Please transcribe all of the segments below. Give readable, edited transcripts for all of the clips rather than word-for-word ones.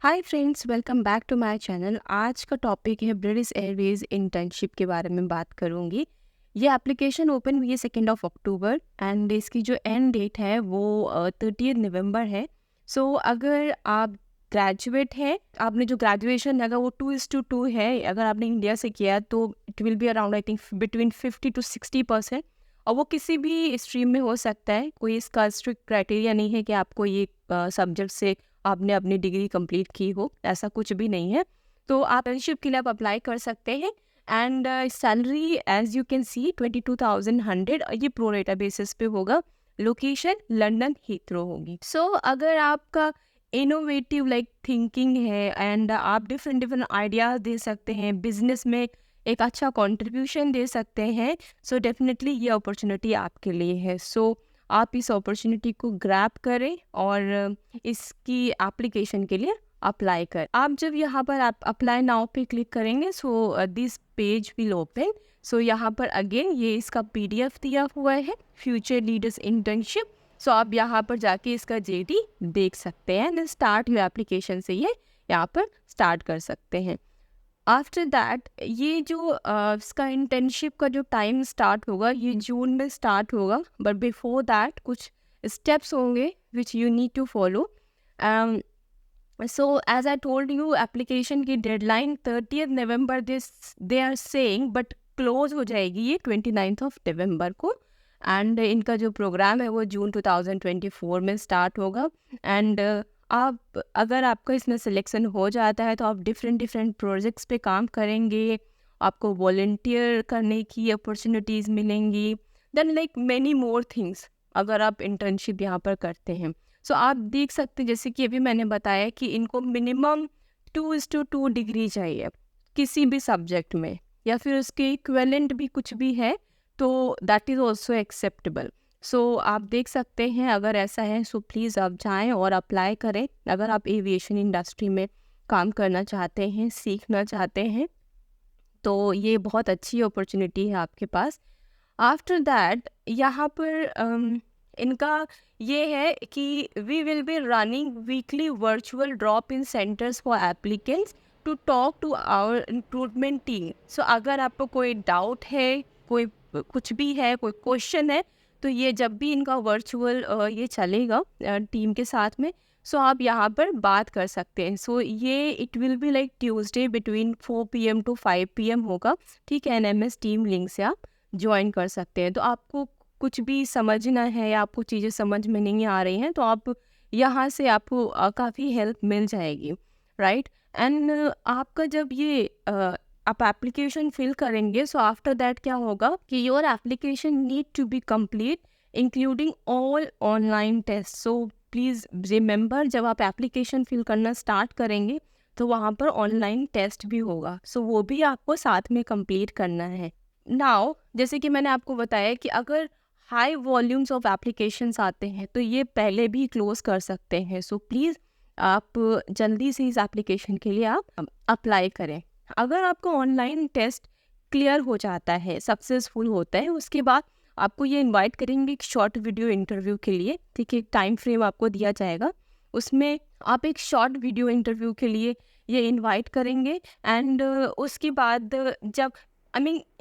Hi friends, welcome back to my channel. आज का topic है ब्रिटिश एयरवेज इंटर्नशिप के बारे में बात करूंगी। ये एप्लीकेशन ओपन हुई है 2 अक्टूबर एंड इसकी जो एंड डेट है वो 30 नवंबर है। सो अगर आप ग्रेजुएट हैं, आपने जो ग्रेजुएशन है वो 2:2 है। अगर आपने इंडिया से किया तो it will be around I think between 50 to 60%। और वो किसी भी स्ट्रीम में हो सकता है, कोई इसका स्ट्रिक्ट क्राइटेरिया नहीं है कि आपको ये सब्जेक्ट से आपने अपनी डिग्री कंप्लीट की हो, ऐसा कुछ भी नहीं है। तो आप इंटर्नशिप के लिए आप अप्लाई कर सकते हैं and salary as you can see 22,100, ये प्रोरेटा बेसिस पे होगा। लोकेशन लंदन हीथ्रो होगी। सो अगर आपका इनोवेटिव थिंकिंग है एंड आप डिफरेंट डिफरेंट आइडियाज दे सकते हैं, बिजनेस में एक अच्छा कंट्रीब्यूशन दे सकते हैं, सो डेफिनेटली ये अपॉर्चुनिटी आपके लिए है। सो आप इस अपॉर्चुनिटी को ग्रैब करें और इसकी एप्लीकेशन के लिए अप्लाई कर। आप जब यहाँ पर आप अप्लाई नाउ पे क्लिक करेंगे so this page will open. So यहाँ पर अगेन ये इसका पीडीएफ दिया हुआ है, फ्यूचर लीडर्स इंटर्नशिप। सो आप यहाँ पर जाके इसका जेडी देख सकते हैं एंड स्टार्ट योर एप्लीकेशन से ये यहाँ पर स्टार्ट कर सकते हैं। आफ्टर दैट ये जो इसका इंटर्नशिप का जो टाइम स्टार्ट होगा ये जून में स्टार्ट होगा, बट बिफोर दैट कुछ स्टेप्स होंगे which you need to follow. So as I told you, application की डेडलाइन 30 नवंबर this they are saying, but close हो जाएगी ये 29 नवंबर को। एंड इनका जो प्रोग्राम है वो जून 2024 में स्टार्ट होगा। एंड आप अगर आपका इसमें सिलेक्शन हो जाता है तो आप डिफरेंट डिफरेंट प्रोजेक्ट्स पे काम करेंगे, आपको वॉलंटियर करने की अपॉर्चुनिटीज़ मिलेंगी, देन मैनी मोर थिंग्स अगर आप इंटर्नशिप यहाँ पर करते हैं। सो आप देख सकते हैं जैसे कि अभी मैंने बताया कि इनको मिनिमम 2:2 डिग्री चाहिए किसी भी सब्जेक्ट में, या फिर उसके इक्विवेलेंट भी कुछ भी है तो दैट इज़ ऑल्सो एक्सेप्टेबल। सो आप देख सकते हैं अगर ऐसा है सो प्लीज़ आप जाएं और अप्लाई करें अगर आप एविएशन इंडस्ट्री में काम करना चाहते हैं, सीखना चाहते हैं, तो ये बहुत अच्छी अपॉर्चुनिटी है आपके पास। आफ्टर दैट यहाँ पर इनका ये है कि we will be running weekly virtual drop in centres for applicants to talk to our improvement team. So अगर आपको कोई डाउट है, कोई कुछ भी है, कोई क्वेश्चन है, तो ये जब भी इनका वर्चुअल ये चलेगा टीम के साथ में, सो आप यहाँ पर बात कर सकते हैं। सो ये it will be Tuesday between 4 PM to 5 PM होगा, ठीक है। NMS टीम लिंक से आप ज्वाइन कर सकते हैं। तो आपको कुछ भी समझना है या आपको चीज़ें समझ में नहीं आ रही हैं तो आप यहाँ से आपको काफ़ी हेल्प मिल जाएगी, राइट। एंड आपका जब ये आप एप्लीकेशन फिल करेंगे सो आफ्टर दैट क्या होगा कि your application need to be complete including all online test. So please remember, जब आप एप्लीकेशन फिल करना स्टार्ट करेंगे तो वहाँ पर ऑनलाइन टेस्ट भी होगा, सो वो भी आपको साथ में कंप्लीट करना है। नाउ जैसे कि मैंने आपको बताया कि अगर हाई वॉल्यूम्स ऑफ एप्लीकेशंस आते हैं तो ये पहले भी क्लोज कर सकते हैं। सो प्लीज़ आप जल्दी से इस एप्लीकेशन के लिए आप अप्लाई करें। अगर आपका ऑनलाइन टेस्ट क्लियर हो जाता है, सक्सेसफुल होता है, उसके बाद आपको ये इनवाइट करेंगे एक शॉर्ट वीडियो इंटरव्यू के लिए, ठीक है। एक टाइम फ्रेम आपको दिया जाएगा, उसमें आप एक शॉर्ट वीडियो इंटरव्यू के लिए ये इनवाइट करेंगे। एंड उसके बाद जब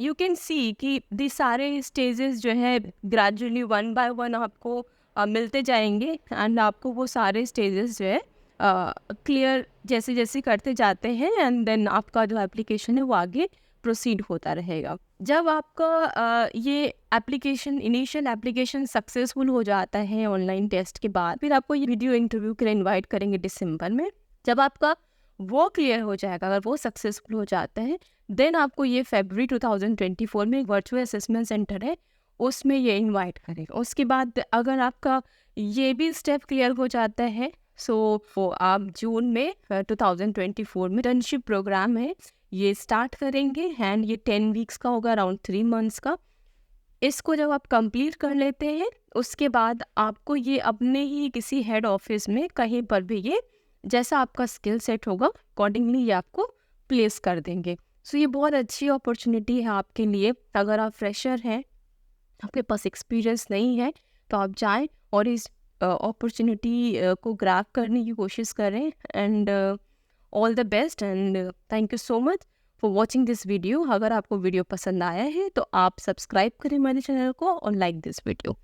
यू कैन सी कि दी सारे स्टेजेस जो है ग्रेजुअली वन बाय वन आपको मिलते जाएंगे एंड आपको वो सारे स्टेजेस जो है क्लियर जैसे जैसे करते जाते हैं एंड देन आपका जो एप्लीकेशन है वो आगे प्रोसीड होता रहेगा। जब आपका ये एप्लीकेशन इनिशियल एप्लीकेशन सक्सेसफुल हो जाता है ऑनलाइन टेस्ट के बाद, फिर आपको ये वीडियो इंटरव्यू के लिए इनवाइट करेंगे दिसंबर में। जब आपका वो क्लियर हो जाएगा, अगर वो सक्सेसफुल हो जाता है, देन आपको ये फरवरी 2024 में एक वर्चुअल असेसमेंट सेंटर है उसमें ये इनवाइट करेगा। उसके बाद अगर आपका ये भी स्टेप क्लियर हो जाता है सो आप जून में 2024 में इंटर्नशिप प्रोग्राम है ये स्टार्ट करेंगे एंड ये 10 वीक्स का होगा, अराउंड 3 मंथ्स का। इसको जब आप कंप्लीट कर लेते हैं उसके बाद आपको ये अपने ही किसी हेड ऑफिस में कहीं पर भी ये जैसा आपका स्किल सेट होगा अकॉर्डिंगली ये आपको प्लेस कर देंगे। सो ये बहुत अच्छी अपॉर्चुनिटी है आपके लिए। अगर आप फ्रेशर हैं, आपके पास एक्सपीरियंस नहीं है, तो आप जाएं और इस अपॉर्चुनिटी को ग्रैब करने की कोशिश करें and all the best and thank you so much for watching this video. अगर आपको वीडियो पसंद आया है तो आप सब्सक्राइब करें मेरे चैनल को और लाइक दिस वीडियो।